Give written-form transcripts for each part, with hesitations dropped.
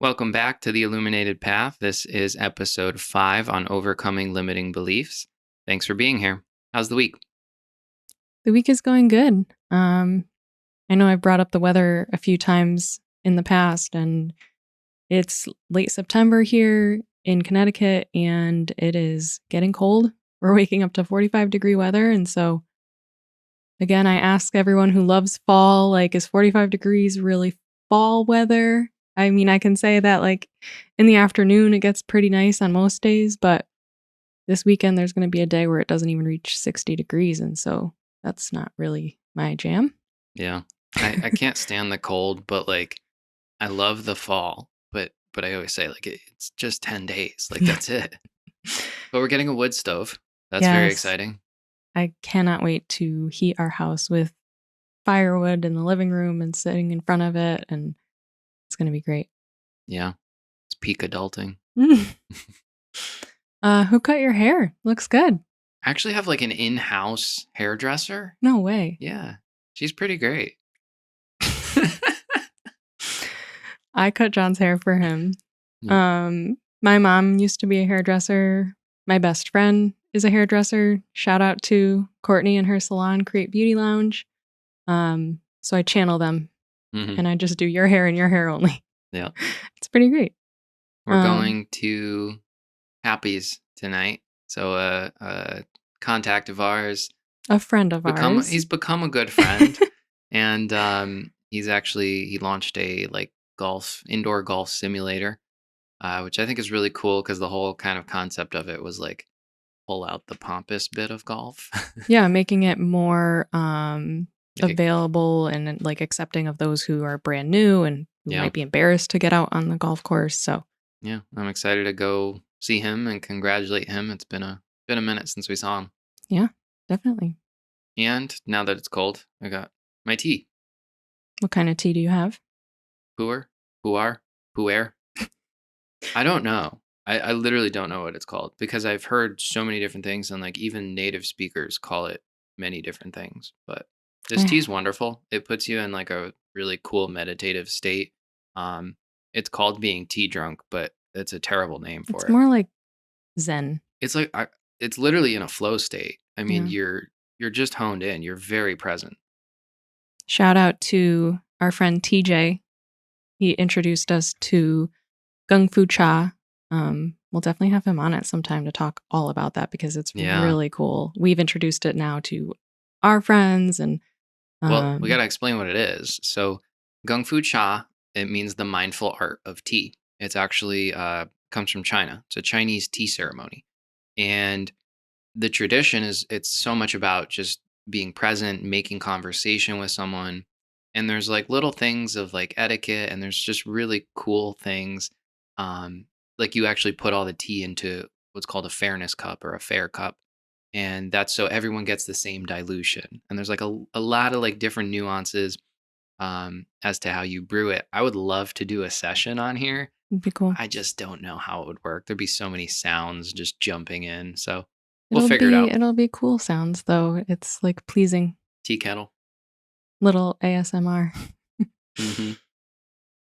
Welcome back to the Illuminated Path. This is episode 5 on overcoming limiting beliefs. Thanks for being here. How's the week? The week is going good. I know I've brought up the weather a few times in the past, and it's late September here in Connecticut, and it is getting cold. We're waking up to 45-degree weather, and so, again, I ask everyone who loves fall, like, is 45 degrees really fall weather? I mean, I can say that, like, in the afternoon, it gets pretty nice on most days, but this weekend, there's going to be a day where it doesn't even reach 60 degrees, and so that's not really my jam. Yeah. I can't stand the cold, but like I love the fall. But I always say like it's just 10 days. Like that's it. But we're getting a wood stove. That's very Yes. exciting. I cannot wait to heat our house with firewood in the living room and sitting in front of it, and it's going to be great. Yeah. It's peak adulting. Who cut your hair? Looks good. I actually have like an in-house hairdresser. No way. Yeah. She's pretty great. I cut John's hair for him. Yeah. My mom used to be a hairdresser. My best friend is a hairdresser. Shout out to Courtney and her salon, Create Beauty Lounge. So I channel them, and I just do your hair and your hair only. Yeah. It's pretty great. We're going to Happy's tonight. So a contact of ours. A friend of ours. He's become a good friend. And he launched a like indoor golf simulator, which I think is really cool because the whole kind of concept of it was like pull out the pompous bit of golf. Yeah, making it more available and like accepting of those who are brand new and who might be embarrassed to get out on the golf course. So yeah, I'm excited to go see him and congratulate him. It's been a minute since we saw him. Yeah, definitely. And now that it's cold, I got my tea. What kind of tea do you have? Pu'er? I don't know. I literally don't know what it's called because I've heard so many different things and like even native speakers call it many different things. But this tea is wonderful. It puts you in like a really cool meditative state. It's called being tea drunk, but it's a terrible name for it. It's more like Zen. It's like it's literally in a flow state. I mean, you're just honed in. You're very present. Shout out to our friend TJ. He introduced us to Gung Fu Cha. We'll definitely have him on at some time to talk all about that because it's really cool. We've introduced it now to our friends and well, we got to explain what it is. So Gung Fu Cha, it means the mindful art of tea. It's actually comes from China. It's a Chinese tea ceremony. And the tradition is it's so much about just being present, making conversation with someone. And there's like little things of like etiquette and there's just really cool things. Like you actually put all the tea into what's called a fairness cup or a fair cup. And that's so everyone gets the same dilution. And there's like a lot of like different nuances as to how you brew it. I would love to do a session on here. It'd be cool. I just don't know how it would work. There'd be so many sounds just jumping in. So we'll figure it out. It'll be cool sounds though. It's like pleasing. Tea kettle. Little ASMR.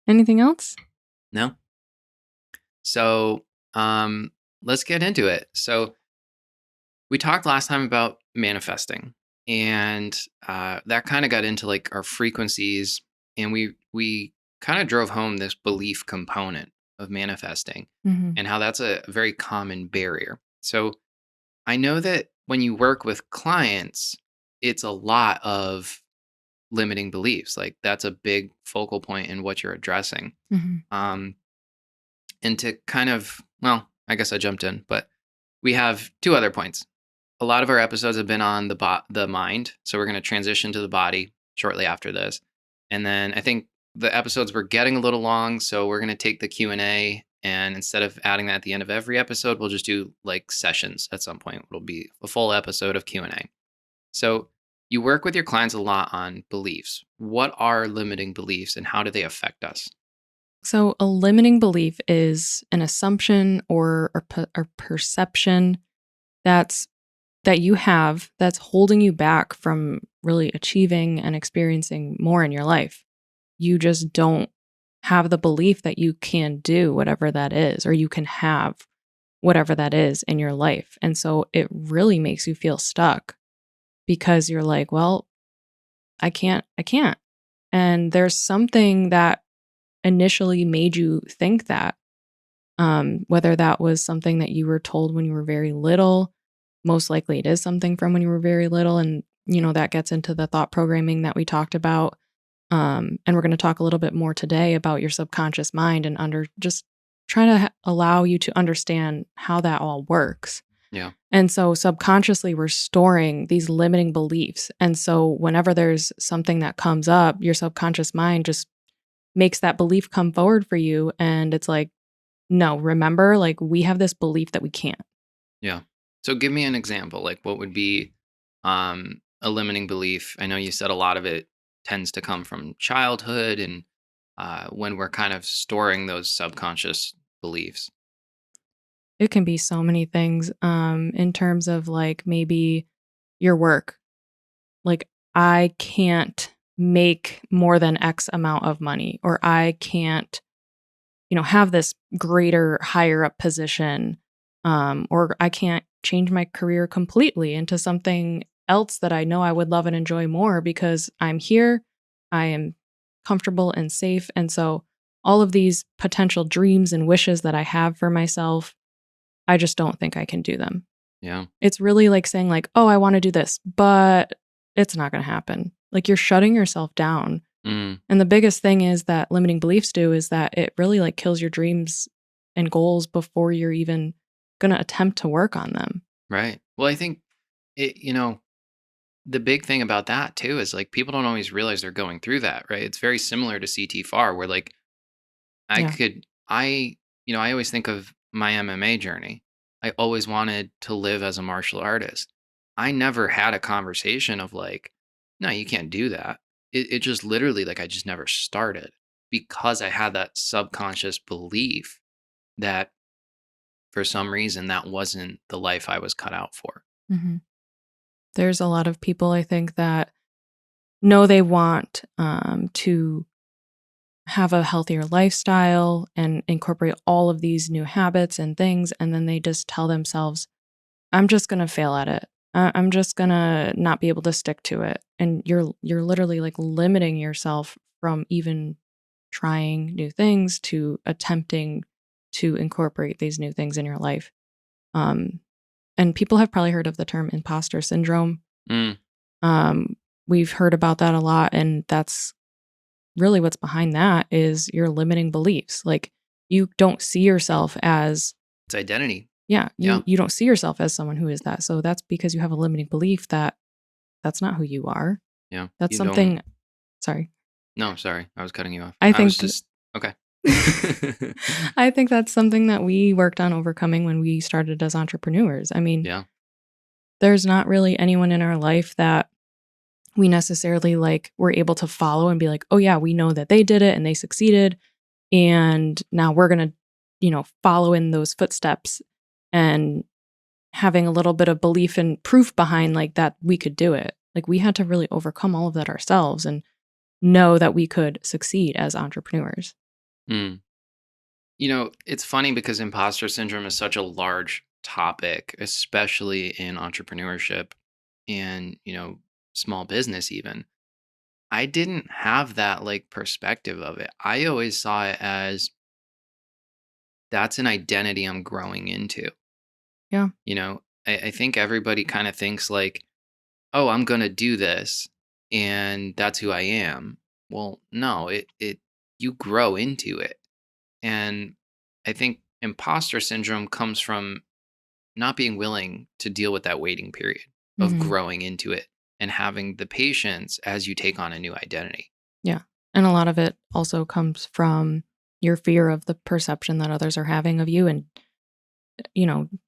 Anything else? No. So let's get into it. So we talked last time about manifesting and that kind of got into like our frequencies and we kind of drove home this belief component of manifesting and how that's a very common barrier. So I know that when you work with clients, it's a lot of limiting beliefs. Like that's a big focal point in what you're addressing. And to kind of, well, I guess I jumped in, but we have 2 other points. A lot of our episodes have been on the mind. So we're going to transition to the body shortly after this. And then I think the episodes were getting a little long. So we're going to take the Q&A and instead of adding that at the end of every episode, we'll just do like sessions at some point. It'll be a full episode of Q&A. So you work with your clients a lot on beliefs. What are limiting beliefs and how do they affect us? So a limiting belief is an assumption or a perception that you have that's holding you back from really achieving and experiencing more in your life. You just don't have the belief that you can do whatever that is, or you can have whatever that is in your life. And so it really makes you feel stuck because you're like, well, I can't. And there's something that initially made you think that, whether that was something that you were told when you were very little. Most likely it is something from when you were very little. And, that gets into the thought programming that we talked about. And we're going to talk a little bit more today about your subconscious mind and just trying to allow you to understand how that all works. Yeah. And so subconsciously, we're storing these limiting beliefs. And so whenever there's something that comes up, your subconscious mind just makes that belief come forward for you. And it's like, no, remember, like we have this belief that we can't. Yeah. So give me an example. Like what would be a limiting belief? I know you said a lot of it tends to come from childhood and when we're kind of storing those subconscious beliefs. It can be so many things in terms of like maybe your work. Like, I can't make more than X amount of money, or I can't, have this greater, higher up position, or I can't change my career completely into something else that I know I would love and enjoy more because I'm here, I am comfortable and safe. And so, all of these potential dreams and wishes that I have for myself, I just don't think I can do them. Yeah. It's really like saying like, "Oh, I wanna do this," but it's not gonna happen. Like, you're shutting yourself down. Mm, And the biggest thing is that limiting beliefs do is that it really, like, kills your dreams and goals before you're even gonna attempt to work on them. right. Well, I think it, the big thing about that too is like people don't always realize they're going through that, right? It's very similar to CT where like I Yeah. could I always think of my MMA journey. I always wanted to live as a martial artist. I never had a conversation of like, no, you can't do that. It just literally like I just never started because I had that subconscious belief that for some reason that wasn't the life I was cut out for. Mhm. There's a lot of people, I think, that know they want, to have a healthier lifestyle and incorporate all of these new habits and things, and then they just tell themselves, I'm just gonna fail at it. I'm just gonna not be able to stick to it. And you're literally like limiting yourself from even trying new things to attempting to incorporate these new things in your life. Um, and people have probably heard of the term imposter syndrome. Mm, Um, we've heard about that a lot, and that's really what's behind that is your limiting beliefs. Like you don't see yourself as it's identity. yeah, Yeah. you don't see yourself as someone who is that. So that's because you have a limiting belief that that's not who you are. Yeah. That's You don't. something sorry. No, sorry. I was cutting you off. I I was think th- just okay. I think that's something that we worked on overcoming when we started as entrepreneurs. I mean, Yeah. there's not really anyone in our life that we necessarily like were able to follow and be like, "Oh yeah, we know that they did it and they succeeded and now we're going to, follow in those footsteps." And having a little bit of belief and proof behind like that we could do it. Like we had to really overcome all of that ourselves and know that we could succeed as entrepreneurs. Mm. It's funny because imposter syndrome is such a large topic, especially in entrepreneurship and, small business even. I didn't have that like perspective of it. I always saw it as that's an identity I'm growing into. Yeah. I think everybody kind of thinks like, oh, I'm gonna do this and that's who I am. Well, no, it you grow into it. And I think imposter syndrome comes from not being willing to deal with that waiting period of Hmm. growing into it and having the patience as you take on a new identity. Yeah. And a lot of it also comes from your fear of the perception that others are having of you. And,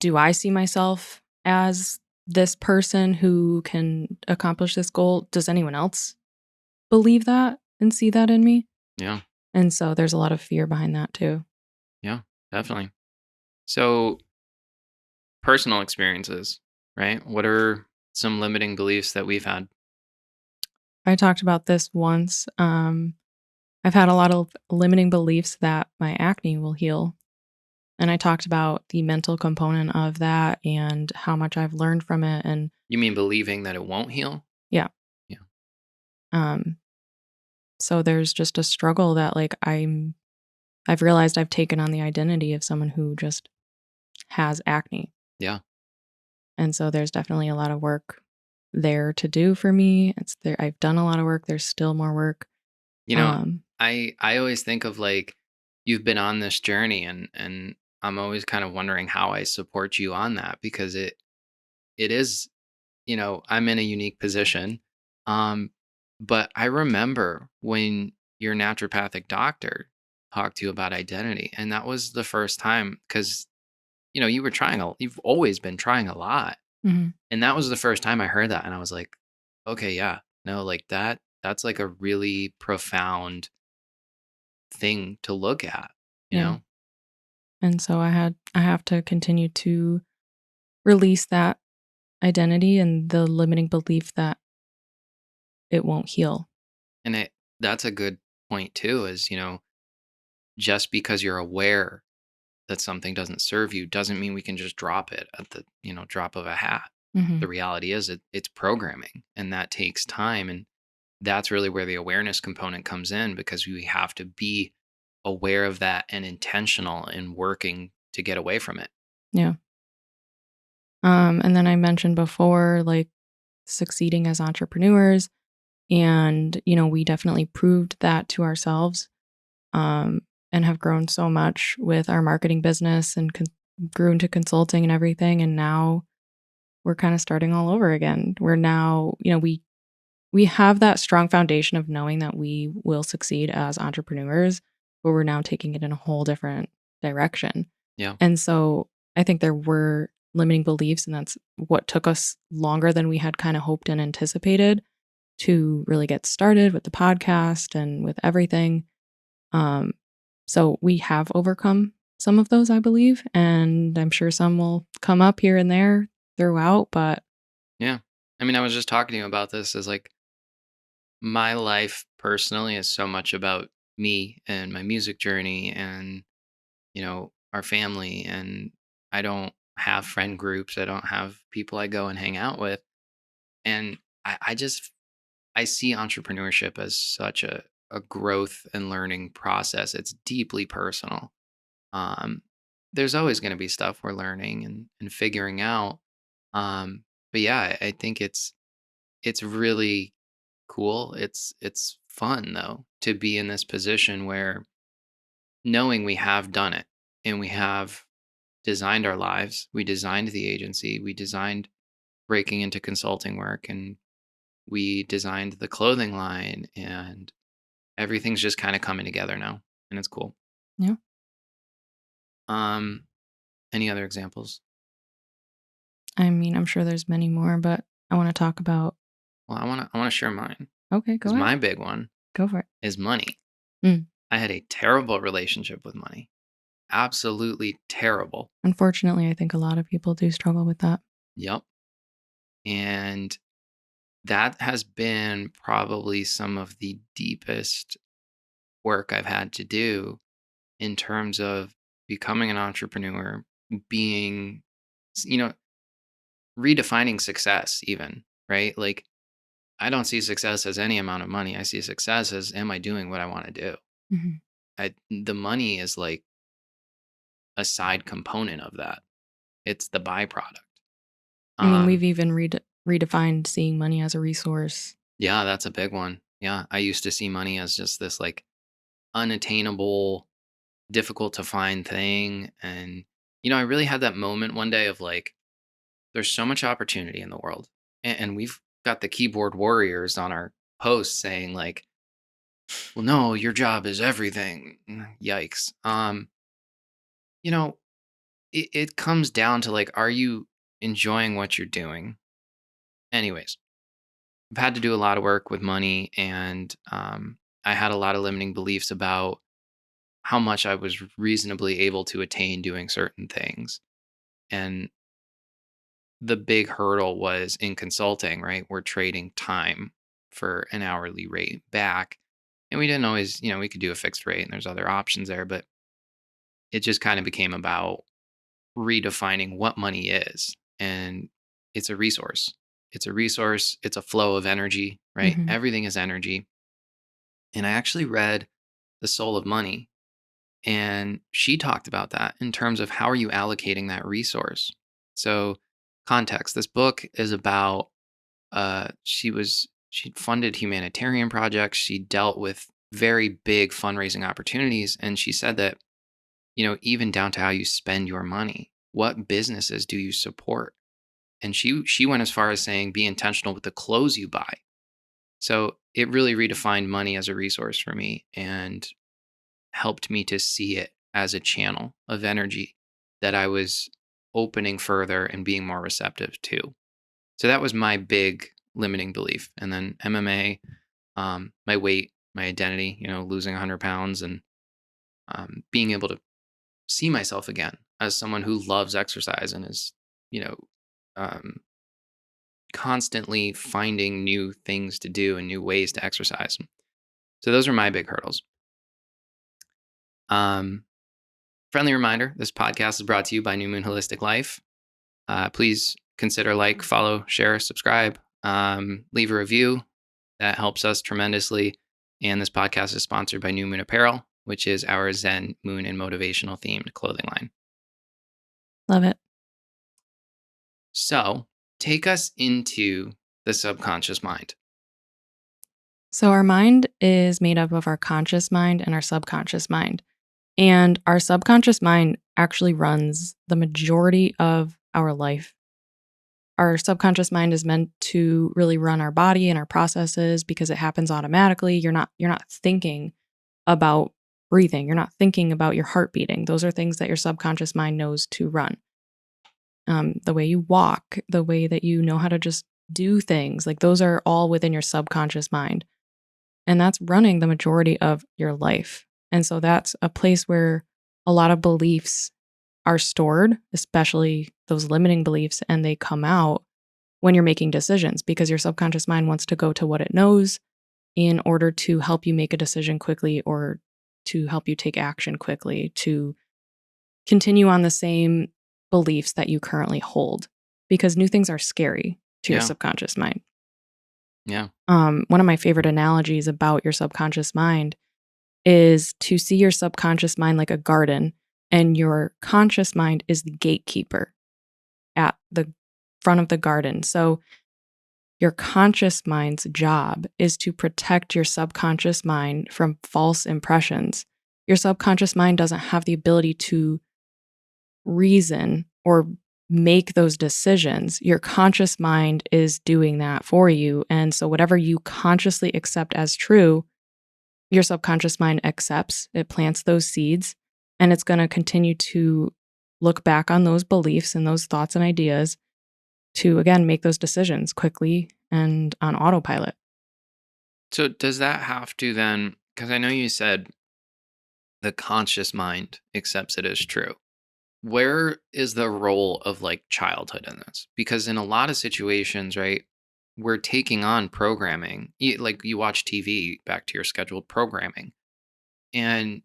do I see myself as this person who can accomplish this goal? Does anyone else believe that and see that in me? Yeah. And so there's a lot of fear behind that too. Yeah, definitely. So, personal experiences, right? What are some limiting beliefs that we've had? I talked about this once. I've had a lot of limiting beliefs that my acne will heal. And I talked about the mental component of that and how much I've learned from it. And You mean believing that it won't heal? yeah, Yeah. um, so there's just a struggle that like I've realized I've taken on the identity of someone who just has acne. Yeah. And so there's definitely a lot of work there to do for me. It's there I've done a lot of work. There's still more work. You know, Um, I always think of like you've been on this journey and I'm always kind of wondering how I support you on that because it is, I'm in a unique position. Um but I remember when your naturopathic doctor talked to you about identity and that was the first time cuz you've always been trying a lot. mhm, And that was the first time I heard that and I was like, okay, yeah. No, like that's like a really profound thing to look at, you yeah. know? And so I have to continue to release that identity and the limiting belief that it won't heal. And that's a good point too, is, just because you're aware that something doesn't serve you doesn't mean we can just drop it at the, drop of a hat. Mhm. The reality is it's programming and that takes time. And that's really where the awareness component comes in because we have to be aware of that and intentional in working to get away from it. Yeah. And then I mentioned before, like succeeding as entrepreneurs, and we definitely proved that to ourselves, um, and have grown so much with our marketing business and grew into consulting and everything. And now we're kind of starting all over again. We're now, we have that strong foundation of knowing that we will succeed as entrepreneurs, but we're now taking it in a whole different direction. Yeah. And so I think there were limiting beliefs, and that's what took us longer than we had kind of hoped and anticipated to really get started with the podcast and with everything. Um, so we have overcome some of those, I believe, and I'm sure some will come up here and there throughout, but Yeah. I mean, I was just talking to you about this as like my life personally is so much about me and my music journey and, our family. And I don't have friend groups. I don't have people I go and hang out with. And I see entrepreneurship as such a growth and learning process. It's deeply personal. Um, there's always going to be stuff we're learning and figuring out. But yeah, I think it's really cool. It's fun though to be in this position where knowing we have done it and we have designed our lives, we designed the agency, we designed breaking into consulting work and we designed the clothing line and everything's just kind of coming together now and it's cool. yeah. Um any other examples? I mean, I'm sure there's many more, but I want to talk about. Well, I want to share mine Okay, go cuz ahead. my big one Go for it. is money. Mm. I had a terrible relationship with money. Absolutely terrible. Unfortunately, I think a lot of people do struggle with that. Yep. And that has been probably some of the deepest work I've had to do in terms of becoming an entrepreneur, being, you know, redefining success, even, right? Like, I don't see success as any amount of money. I see success as, am I doing what I want to do? Mhm. The money is like a side component of that, it's the byproduct. I mean, we've Um, even redefined seeing money as a resource. yeah, that's a big one. Yeah. I used to see money as just this like unattainable, difficult to find thing. And, I really had that moment one day of like, there's so much opportunity in the world. And we've got the keyboard warriors on our posts saying, like, well, no, your job is everything. Yikes. You know, it comes down to like, are you enjoying what you're doing? Anyways, I've had to do a lot of work with money and I had a lot of limiting beliefs about how much I was reasonably able to attain doing certain things. And the big hurdle was in consulting, right? We're trading time for an hourly rate back. And we didn't always, we could do a fixed rate and there's other options there, but it just kind of became about redefining what money is. And it's a resource. It's a resource. It's a flow of energy, right? Mhm. Everything is energy. And I actually read The Soul of Money, and she talked about that in terms of how are you allocating that resource. So, context, this book is about she funded humanitarian projects, she dealt with very big fundraising opportunities, and she said that, even down to how you spend your money, what businesses do you support? And she went as far as saying be intentional with the clothes you buy. So it really redefined money as a resource for me and helped me to see it as a channel of energy that I was opening further and being more receptive to. So that was my big limiting belief. And then MMA, my weight, my identity, losing 100 pounds and being able to see myself again as someone who loves exercise and is, you know, um, constantly finding new things to do and new ways to exercise. So those are my big hurdles. Um, Friendly reminder, this podcast is brought to you by New Moon Holistic Life. Please consider follow, share, subscribe, leave a review. That helps us tremendously. And this podcast is sponsored by New Moon Apparel, which is our Zen, moon, and motivational themed clothing line. Love it. So take us into the subconscious mind. So, our mind is made up of our conscious mind and our subconscious mind. And our subconscious mind actually runs the majority of our life. Our subconscious mind is meant to really run our body and our processes because it happens automatically. You're not thinking about breathing. You're not thinking about your heart beating. Those are things that your subconscious mind knows to run. The way you walk, the way that you know how to just do things, like those are all within your subconscious mind. And that's running the majority of your life. And so that's a place where a lot of beliefs are stored, especially those limiting beliefs, and they come out when you're making decisions because your subconscious mind wants to go to what it knows in order to help you make a decision quickly or to help you take action quickly, to continue on the same beliefs that you currently hold because new things are scary to your Yeah. subconscious mind. Yeah. One of my favorite analogies about your subconscious mind is to see your subconscious mind like a garden, and your conscious mind is the gatekeeper at the front of the garden. So, your conscious mind's job is to protect your subconscious mind from false impressions. Your subconscious mind doesn't have the ability to reason or make those decisions. Your conscious mind is doing that for you. And so, whatever you consciously accept as true, your subconscious mind accepts, it plants those seeds, and it's going to continue to look back on those beliefs and those thoughts and ideas to, again, make those decisions quickly and on autopilot. So does that have to then, because I know you said the conscious mind accepts it as true. Where is the role of childhood in this? Because in a lot of situations, right, we're taking on programming. Like you watch TV back to your scheduled programming. And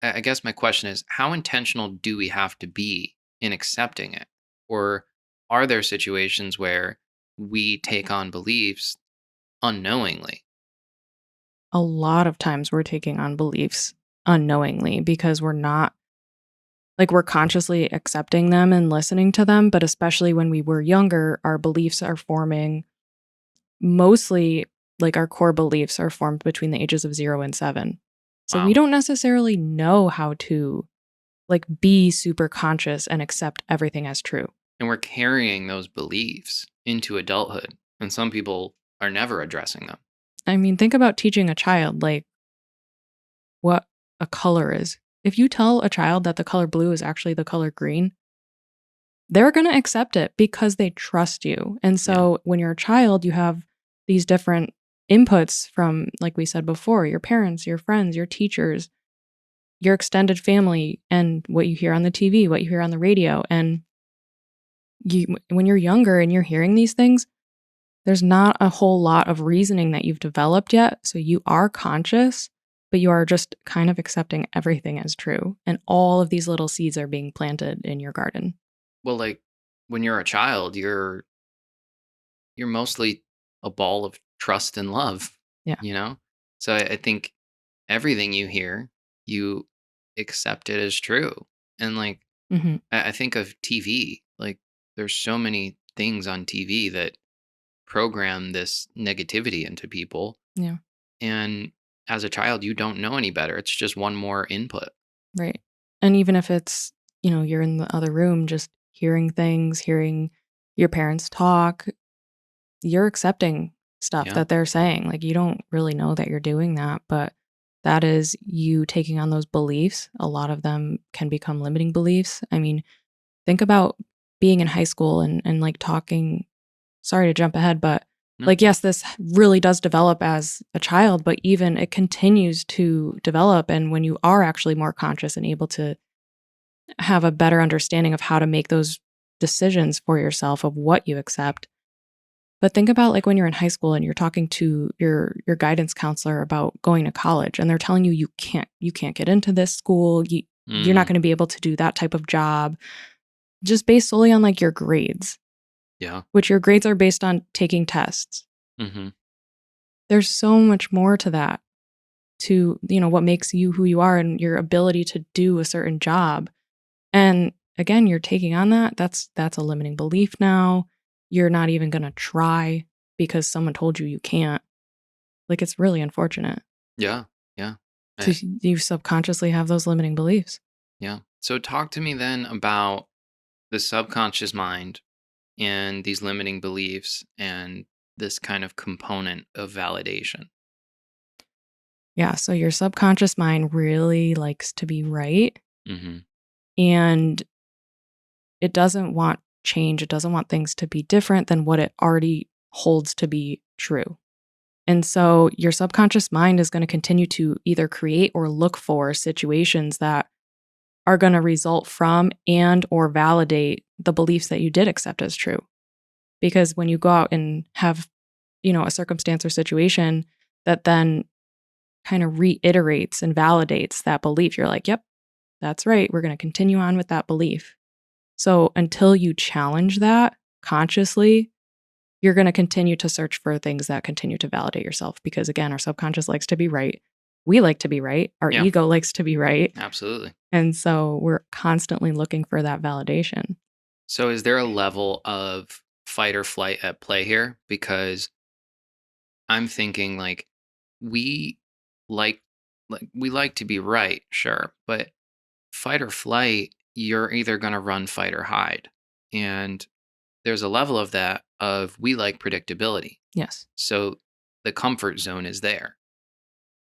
I guess my question is how intentional do we have to be in accepting it? Or are there situations where we take on beliefs unknowingly? A lot of times we're taking on beliefs unknowingly because we're consciously accepting them and listening to them, but especially when we were younger, our beliefs are forming mostly our core beliefs are formed between the ages of 0 and 7. So we Wow. don't necessarily know how to be super conscious and accept everything as true. And we're carrying those beliefs into adulthood. And some people are never addressing them. I mean, think about teaching a child what a color is. If you tell a child that the color blue is actually the color green, they're going to accept it because they trust you. And so when you're a child, you have these different inputs from, like we said before, your parents, your friends, your teachers, your extended family, and what you hear on the TV, what you hear on the radio. And when you're younger and you're hearing these things, There's not a whole lot of reasoning that you've developed yet, so you are conscious, but you are just kind of accepting everything as true, and all of these little seeds are being planted in your garden. Well, like when you're a child, you're mostly a ball of trust and love, Yeah. you know? So I think everything you hear, you accept it as true. And like Mhm. I think of TV, like there's so many things on TV that program this negativity into people. Yeah. And as a child, you don't know any better. It's just one more input. Right. And even if it's, you're in the other room just hearing things, hearing your parents talk, you're accepting stuff Yeah. that they're saying. Like, you don't really know that you're doing that, but that is you taking on those beliefs. A lot of them can become limiting beliefs. I mean, think about being in high school and like talking. Sorry to jump ahead, but No. like, yes, this really does develop as a child, but even it continues to develop. And when you are actually more conscious and able to have a better understanding of how to make those decisions for yourself of what you accept. But think about like when you're in high school and you're talking to your guidance counselor about going to college and they're telling you you can't get into this school, you're not Mm, going to be able to do that type of job just based solely on like your grades, yeah. which your grades are based on taking tests. Hmm. There's so much more to that, to, what makes you who you are and your ability to do a certain job. And again, you're taking on that. That's a limiting belief now. You're not even going to try because someone told you you can't. Like, it's really unfortunate. Yeah. Yeah. So Eh, you subconsciously have those limiting beliefs. yeah. So talk to me then about the subconscious mind and these limiting beliefs and this kind of component of validation. Yeah, so your subconscious mind really likes to be right, Hmm. and it doesn't want change. It doesn't want things to be different than what it already holds to be true. And so your subconscious mind is going to continue to either create or look for situations that are going to result from and or validate the beliefs that you did accept as true. Because when you go out and have, a circumstance or situation that then kind of reiterates and validates that belief, you're like, yep, that's right. We're going to continue on with that belief. So until you challenge that consciously, you're going to continue to search for things that continue to validate yourself. Because again, our subconscious likes to be right. We like to be right. Our Yeah, ego likes to be right. absolutely. And so we're constantly looking for that validation. So is there a level of fight or flight at play here? Because I'm thinking like we like we like to be right, sure, but fight or flight, you're either going to run, fight or hide. And there's a level of that of we like predictability. Yes. So the comfort zone is there.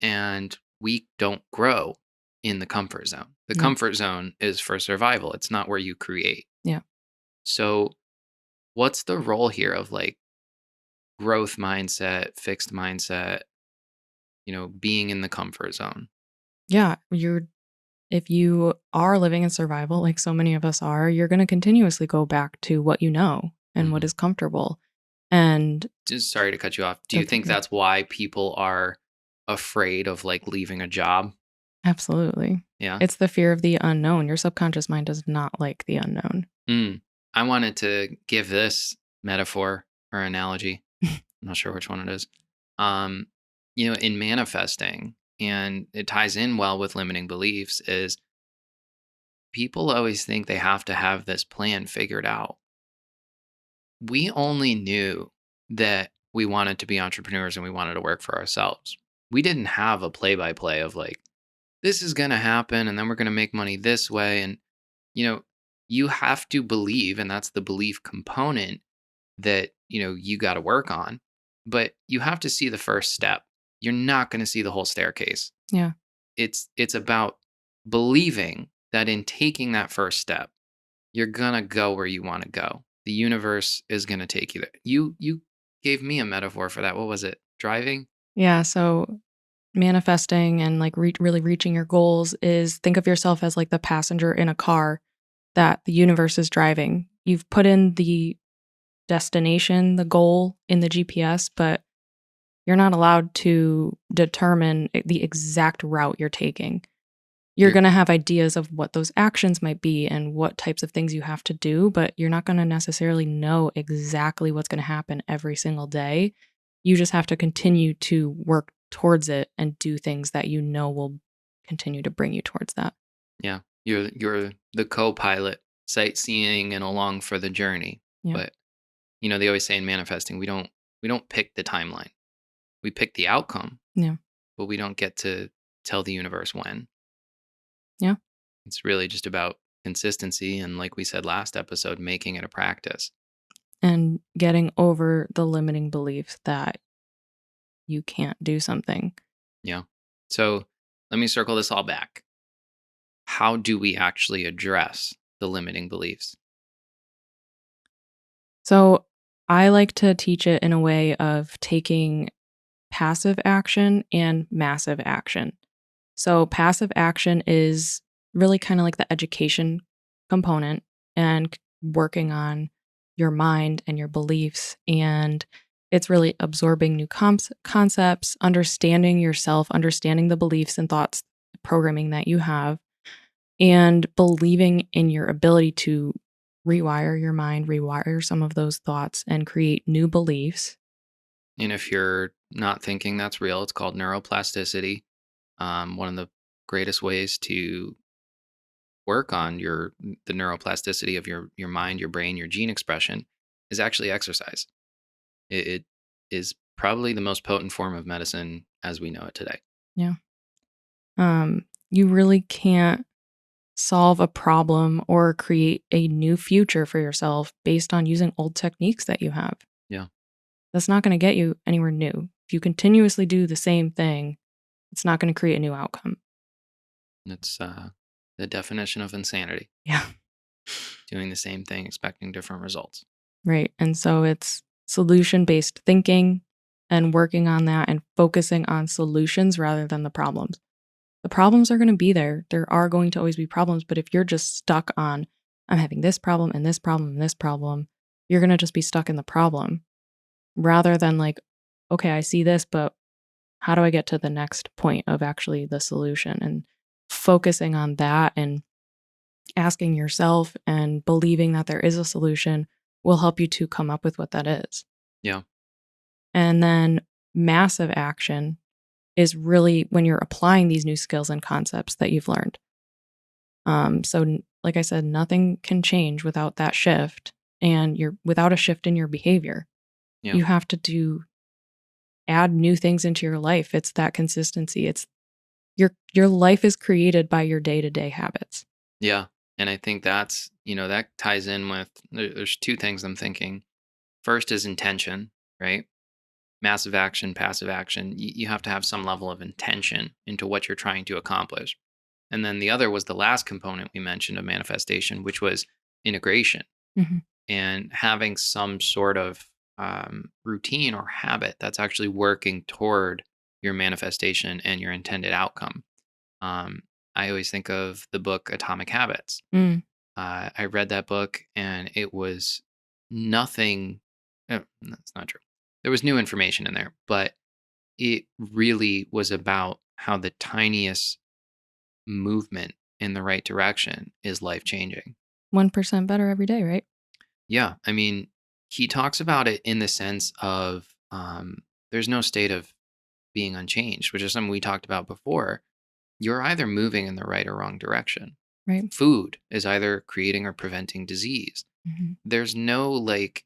And we don't grow in the comfort zone. The Yeah. comfort zone is for survival. It's not where you create. Yeah. So what's the role here of like growth mindset, fixed mindset, being in the comfort zone? Yeah. If you are living in survival, like so many of us are, you're going to continuously go back to what you know and what Hmm. is comfortable. And Just sorry to cut you off. Do you that's think okay. that's why people are afraid of like leaving a job? Absolutely. Yeah. It's the fear of the unknown. Your subconscious mind does not like the unknown. Mm. I wanted to give this metaphor or analogy. I'm not sure which one it is. Um, in manifesting, and it ties in well with limiting beliefs, is people always think they have to have this plan figured out. We only knew that we wanted to be entrepreneurs and we wanted to work for ourselves. We didn't have a play by play of like, this is going to happen and then we're going to make money this way. And, you know, you have to believe, and that's the belief component that, you got to work on, but you have to see the first step. You're not going to see the whole staircase. Yeah. It's about believing that in taking that first step, you're going to go where you want to go. The universe is going to take you there. You gave me a metaphor for that. What was it? Driving? Yeah. So manifesting and like really reaching your goals is, think of yourself as like the passenger in a car that the universe is driving. You've put in the destination, the goal in the GPS, but you're not allowed to determine the exact route you're taking. You're You're going to have ideas of what those actions might be and what types of things you have to do, but you're not going to necessarily know exactly what's going to happen every single day. You just have to continue to work towards it and do things that you know will continue to bring you towards that. yeah, you're the co-pilot sightseeing and along for the journey. Yeah. But they always say in manifesting, we don't pick the timeline. We pick the outcome, Yeah. but we don't get to tell the universe when. Yeah. It's really just about consistency and, like we said last episode, making it a practice. And getting over the limiting belief that you can't do something. Yeah. So let me circle this all back. How do we actually address the limiting beliefs? So I like to teach it in a way of taking passive action and massive action. So passive action is really kind of like the education component and working on your mind and your beliefs. And it's really absorbing new concepts, understanding yourself, understanding the beliefs and thoughts, programming that you have, and believing in your ability to rewire your mind, rewire some of those thoughts, and create new beliefs. And if you're not thinking that's real, it's called neuroplasticity. One of the greatest ways to work on the neuroplasticity of your mind, your brain, your gene expression is actually exercise. It is probably the most potent form of medicine as we know it today. Yeah. You really can't solve a problem or create a new future for yourself based on using old techniques that you have. Yeah. That's not going to get you anywhere new. If you continuously do the same thing, it's not going to create a new outcome. It's the definition of insanity. Yeah. Doing the same thing, expecting different results. Right. And so it's solution based thinking and working on that and focusing on solutions rather than the problems. The problems are going to be there. There are going to always be problems. But if you're just stuck on, I'm having this problem and this problem and this problem, you're going to just be stuck in the problem rather than like, okay, I see this, but how do I get to the next point of actually the solution? And focusing on that and asking yourself and believing that there is a solution will help you to come up with what that is. Yeah. And then massive action is really when you're applying these new skills and concepts that you've learned. Like I said, nothing can change without that shift, and you're without a shift in your behavior. Yeah. You have to add new things into your life. It's that consistency. It's your life is created by your day-to-day habits. Yeah. And I think that ties in with there's two things I'm thinking. First is intention, right? Massive action, passive action. You have to have some level of intention into what you're trying to accomplish. And then the other was the last component we mentioned of manifestation, which was integration Mhm. and having some sort of routine or habit that's actually working toward your manifestation and your intended outcome. Um, I always think of the book Atomic Habits. Mm. I read that book and it was nothing. That's not true. There was new information in there, but it really was about how the tiniest movement in the right direction is life changing. 1% better every day, right? Yeah. I mean, he talks about it in the sense of there's no state of being unchanged, which is something we talked about before. You're either moving in the right or wrong direction. Right. Food is either creating or preventing disease. Mhm. There's no like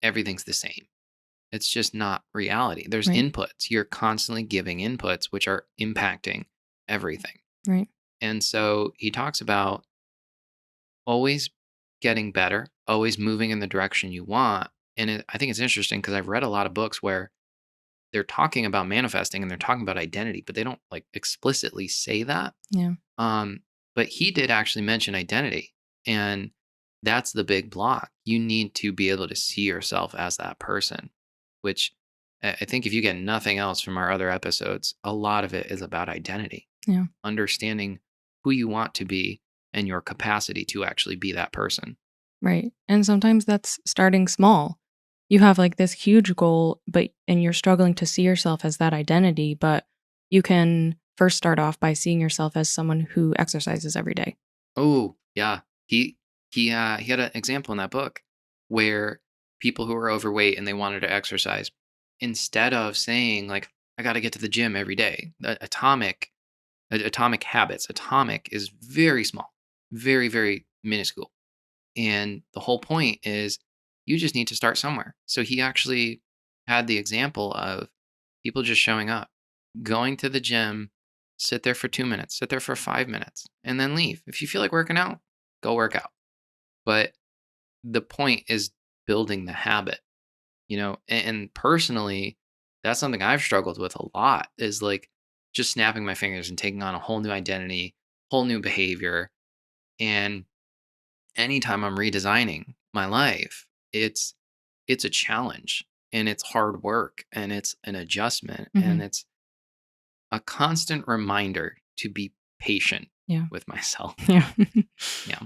everything's the same. It's just not reality. There's Right. inputs. You're constantly giving inputs which are impacting everything. Right. And so he talks about always getting better, always moving in the direction you want. And I think it's interesting because I've read a lot of books where they're talking about manifesting and they're talking about identity, but they don't like explicitly say that. Yeah. Um, but he did actually mention identity, and that's the big block. You need to be able to see yourself as that person, which I think if you get nothing else from our other episodes, a lot of it is about identity, Yeah. understanding who you want to be and your capacity to actually be that person. Right. And sometimes that's starting small. You have like this huge goal, and you're struggling to see yourself as that identity, but you can first start off by seeing yourself as someone who exercises every day. Oh, yeah. He he had an example in that book where people who were overweight and they wanted to exercise, instead of saying like, "I got to get to the gym every day," atomic habits. Atomic is very small, very very minuscule, and the whole point is you just need to start somewhere. So he actually had the example of people just showing up, going to the gym, sit there for 2 minutes, sit there for 5 minutes, and then leave. If you feel like working out, go work out. But the point is building the habit, and personally, that's something I've struggled with a lot is like just snapping my fingers and taking on a whole new identity, whole new behavior. And anytime I'm redesigning my life, it's a challenge and it's hard work and it's an adjustment and Hmm. it's a constant reminder to be patient Yeah. with myself. Yeah. Yeah.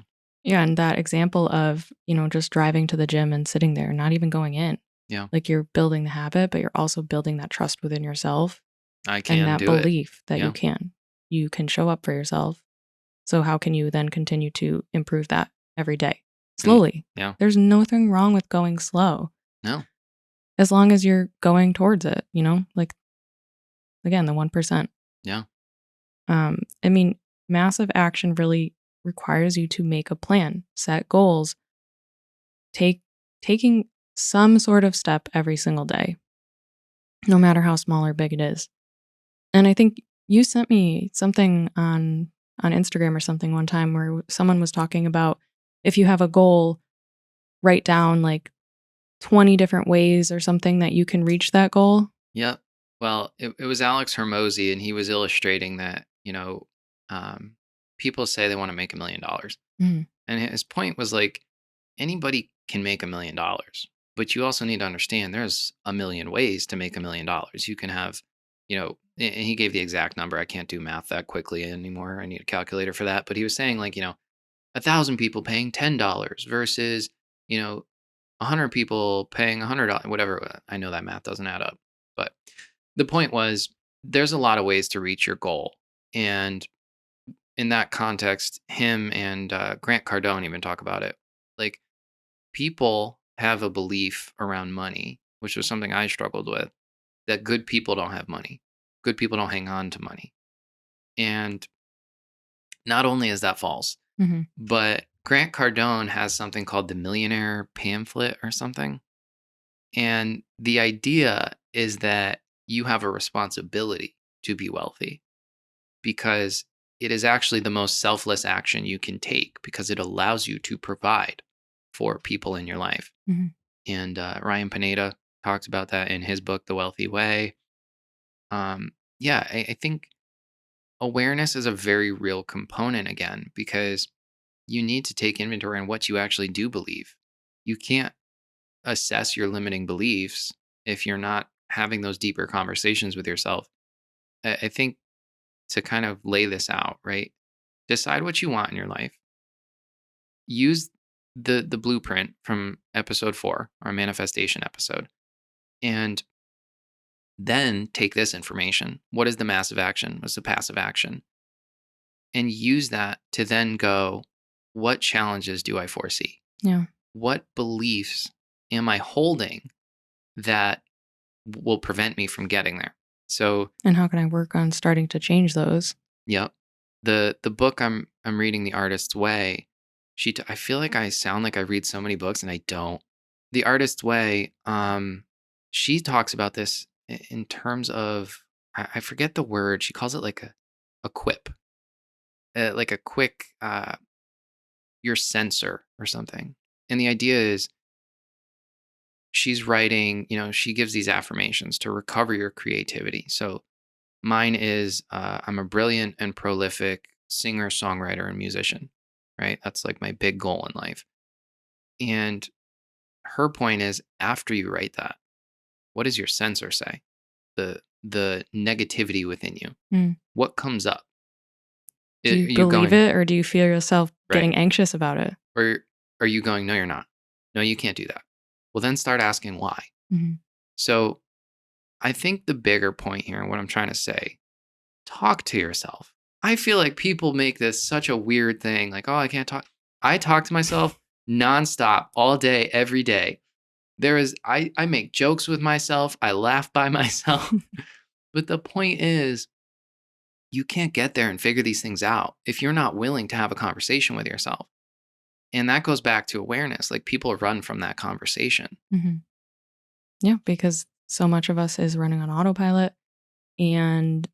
Yeah. And that example of, just driving to the gym and sitting there, not even going in, Yeah. like you're building the habit, but you're also building that trust within yourself I and can that do it. belief that Yeah. you can show up for yourself. So how can you then continue to improve that every day? And Slowly. yeah. There's nothing wrong with going slow No. as long as you're going towards it, like again, the 1%. Yeah. I mean, massive action really requires you to make a plan, set goals, take taking some sort of step every single day, no matter how small or big it is. And I think you sent me something on Instagram or something one time where someone was talking about if you have a goal, write down like 20 different ways or something that you can reach that goal. Yep. Well, it was Alex Hermosi, and he was illustrating that, um, people say they want to make $1 million. Mm, And his point was like, anybody can make $1 million, but you also need to understand there's a million ways to make $1 million. You can have, and he gave the exact number. I can't do math that quickly anymore. I need a calculator for that. But he was saying, like, 1,000 people paying $10 versus, 100 people paying $100, whatever. I know that math doesn't add up. But the point was, there's a lot of ways to reach your goal. And in that context, him and Grant Cardone even talk about it. Like, people have a belief around money, which was something I struggled with, that good people don't have money. Good people don't hang on to money. And not only is that false, mhm. but Grant Cardone has something called the Millionaire Pamphlet or something. And the idea is that you have a responsibility to be wealthy because it is actually the most selfless action you can take because it allows you to provide for people in your life. Mhm. And Ryan Pineda talks about that in his book, The Wealthy Way. Yeah, I think awareness is a very real component again because you need to take inventory on what you actually do believe. You can't assess your limiting beliefs if you're not having those deeper conversations with yourself. I think to kind of lay this out, right? Decide what you want in your life. Use the blueprint from episode 4, our manifestation episode, and then take this information. What is the massive action? What's the passive action? And use that to then go, what challenges do I foresee? Yeah. What beliefs am I holding that will prevent me from getting there? So, And how can I work on starting to change those? yep. The book I'm reading, The Artist's Way, I feel like I sound like I read so many books and I don't. The Artist's Way, she talks about this in terms of I forget the word. She calls it like a quip, like a quick your sensor or something. And the idea is she's writing, she gives these affirmations to recover your creativity. So mine is I'm a brilliant and prolific singer, songwriter, and musician, right? That's like my big goal in life. And her point is after you write that, what does your sensor say? The negativity within you. Mm. What comes up? Do Are you you believe going it or do you feel yourself right? getting anxious about it? Are you going, no, you're not. No, you can't do that. Well, then start asking why. Hmm. So I think the bigger point here, and what I'm trying to say, talk to yourself. I feel like people make this such a weird thing. Like, oh, I can't talk. I talk to myself nonstop all day, every day. I make jokes with myself. I laugh by myself. But the point is, you can't get there and figure these things out if you're not willing to have a conversation with yourself. And that goes back to awareness. Like people run from that conversation. Hmm. Yeah, because so much of us is running on autopilot, and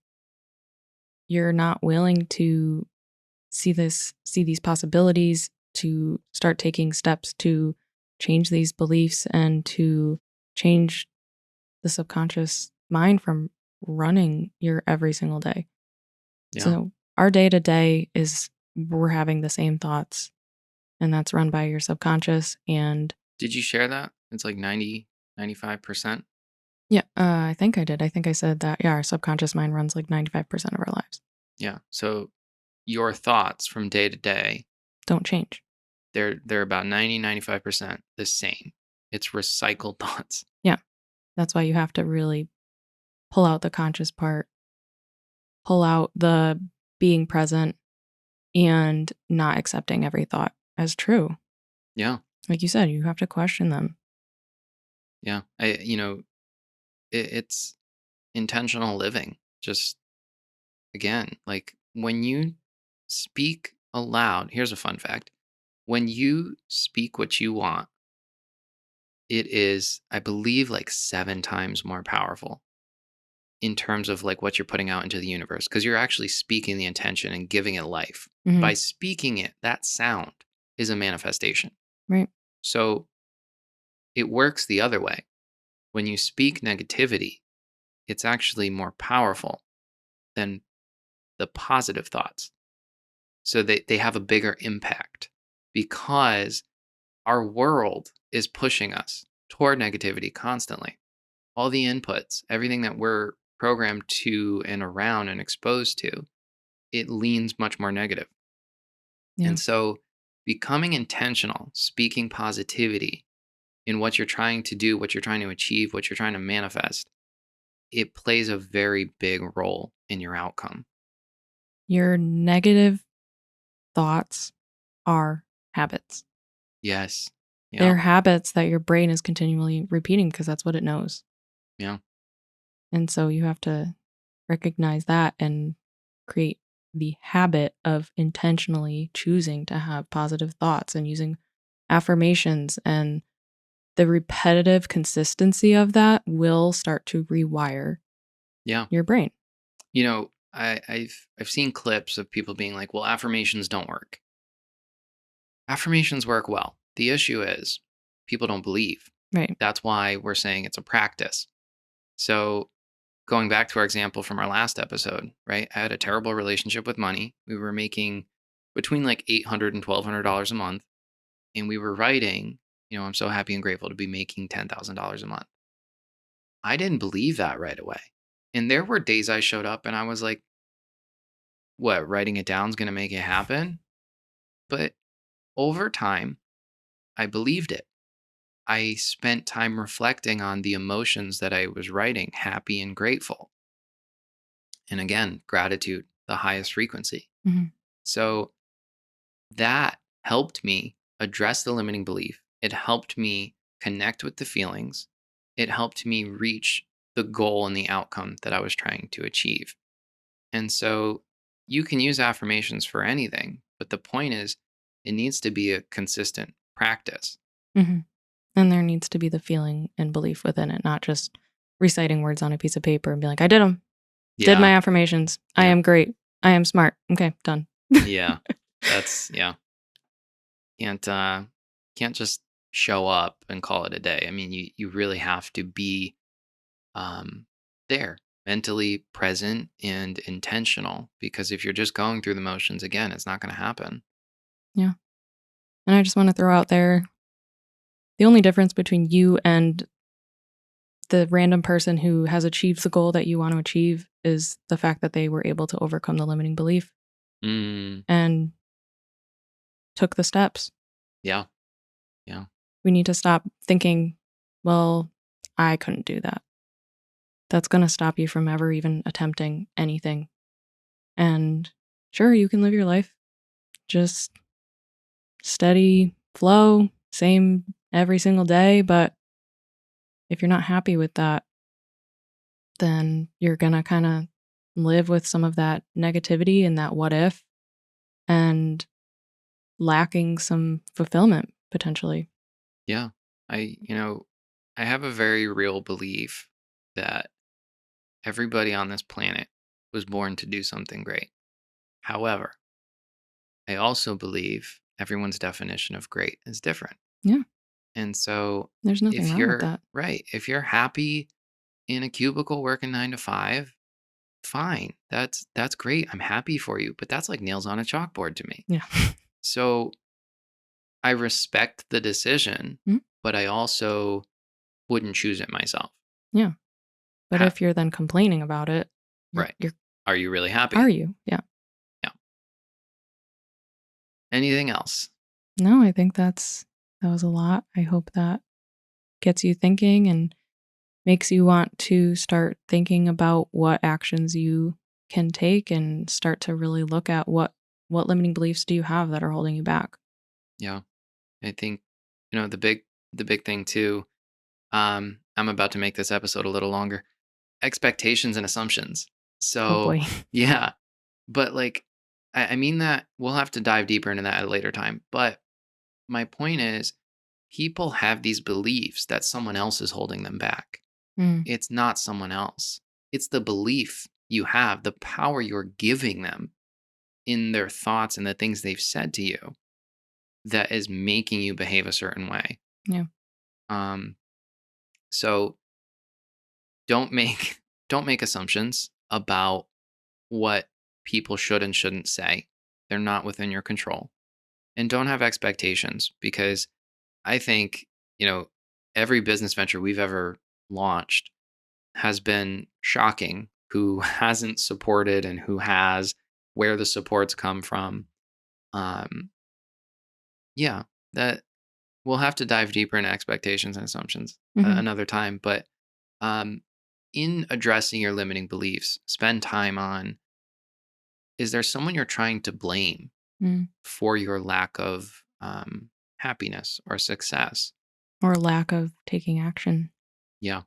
you're not willing to see these possibilities, to start taking steps to change these beliefs and to change the subconscious mind from running your every single day. Yeah. So our day to day is we're having the same thoughts, and that's run by your subconscious. And Did you share that? It's like 95%. yeah, I think I did. I think I said that. Yeah, our subconscious mind runs like 95% of our lives. Yeah. So your thoughts from day to day, Don't change. they're about 95% the same. It's recycled thoughts. Yeah, that's why you have to really pull out the conscious part, pull out the being present and not accepting every thought as true. Yeah. Like you said, you have to question them. Yeah. It's intentional living. Just again, like when you speak aloud, here's a fun fact. When you speak what you want, it is, I believe, like 7 times more powerful in terms of like what you're putting out into the universe because you're actually speaking the intention and giving it life. Hmm. By speaking it, that sound is a manifestation. Right. So it works the other way. When you speak negativity, it's actually more powerful than the positive thoughts. So they have a bigger impact because our world is pushing us toward negativity constantly. All the inputs, everything that we're programmed to and around and exposed to, it leans much more negative. Yeah. And so becoming intentional, speaking positivity in what you're trying to do, what you're trying to achieve, what you're trying to manifest, it plays a very big role in your outcome. Your negative thoughts are habits. Yes. Yeah. They're habits that your brain is continually repeating because that's what it knows. Yeah. And so you have to recognize that and create the habit of intentionally choosing to have positive thoughts and using affirmations, and the repetitive consistency of that will start to rewire Yeah. your brain. I've seen clips of people being like, well, affirmations don't work. Affirmations work well. The issue is people don't believe. Right. That's why we're saying it's a practice. So going back to our example from our last episode, right? I had a terrible relationship with money. We were making between like $800 and $1,200 a month. And we were writing, I'm so happy and grateful to be making $10,000 a month. I didn't believe that right away. And there were days I showed up and I was like, what, writing it down is going to make it happen? But over time, I believed it. I spent time reflecting on the emotions that I was writing, happy and grateful. And again, gratitude, the highest frequency. Mhm. So that helped me address the limiting belief. It helped me connect with the feelings. It helped me reach the goal and the outcome that I was trying to achieve. And so you can use affirmations for anything, but the point is, it needs to be a consistent practice. Mhm. And there needs to be the feeling and belief within it, not just reciting words on a piece of paper and be like, I did them. Did my Yeah. affirmations. I Yeah. am great. I am smart. Okay, done. Yeah. Yeah. Can't can't just show up and call it a day. I mean, you really have to be um there, mentally present and intentional because if you're just going through the motions again, it's not going to happen. Yeah. And I just want to throw out there, the only difference between you and the random person who has achieved the goal that you want to achieve is the fact that they were able to overcome the limiting belief Mm, and took the steps. yeah. Yeah. We need to stop thinking, well, I couldn't do that. That's going to stop you from ever even attempting anything. And sure, you can live your life just steady flow, same every single day. But if you're not happy with that, then you're going to kind of live with some of that negativity and that what if and lacking some fulfillment potentially. Yeah. I have a very real belief that everybody on this planet was born to do something great. However, I also believe everyone's definition of great is different. Yeah, And so there's nothing if wrong with you're that. right, if you're happy in a cubicle working 9 to 5, fine. That's great. I'm happy for you. But that's like nails on a chalkboard to me. Yeah. So I respect the decision, Mhm. but I also wouldn't choose it myself. Yeah. But Ha- if you're then complaining about it, right. you're Are you really happy? are you? Yeah. Yeah. Anything else? No, I think that was a lot. I hope that gets you thinking and makes you want to start thinking about what actions you can take and start to really look at what limiting beliefs do you have that are holding you back. Yeah. I think, the big thing too, I'm about to make this episode a little longer. Expectations and assumptions. Oh So, boy. yeah, but like, I mean that we'll have to dive deeper into that at a later time. But my point is, people have these beliefs that someone else is holding them back. Mm, It's not someone else, it's the belief you have, the power you're giving them in their thoughts and the things they've said to you that is making you behave a certain way. yeah. Um, so don't make don't make assumptions about what people should and shouldn't say. They're not within your control. And don't have expectations because I think, you know, every business venture we've ever launched has been shocking who hasn't supported and who has, where the supports come from. Um, yeah, that we'll have to dive deeper into expectations and assumptions Hmm. another time. But um, in addressing your limiting beliefs, spend time on, is there someone you're trying to blame Mm. for your lack of happiness or success? Or lack of taking action. Yeah.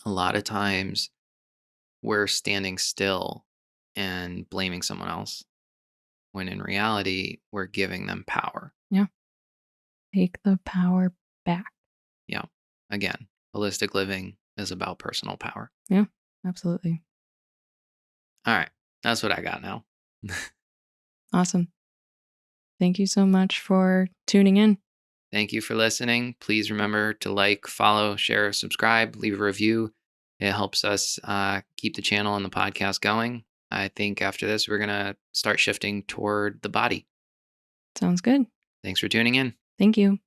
A lot of times we're standing still and blaming someone else when in reality, we're giving them power. Yeah. Take the power back. Yeah. Again, holistic living is about personal power. Yeah. Absolutely. All right. That's what I got now. Awesome. Thank you so much for tuning in. Thank you for listening. Please remember to like, follow, share, subscribe, leave a review. It helps us keep the channel and the podcast going. I think after this, we're going to start shifting toward the body. Sounds good. Thanks for tuning in. Thank you.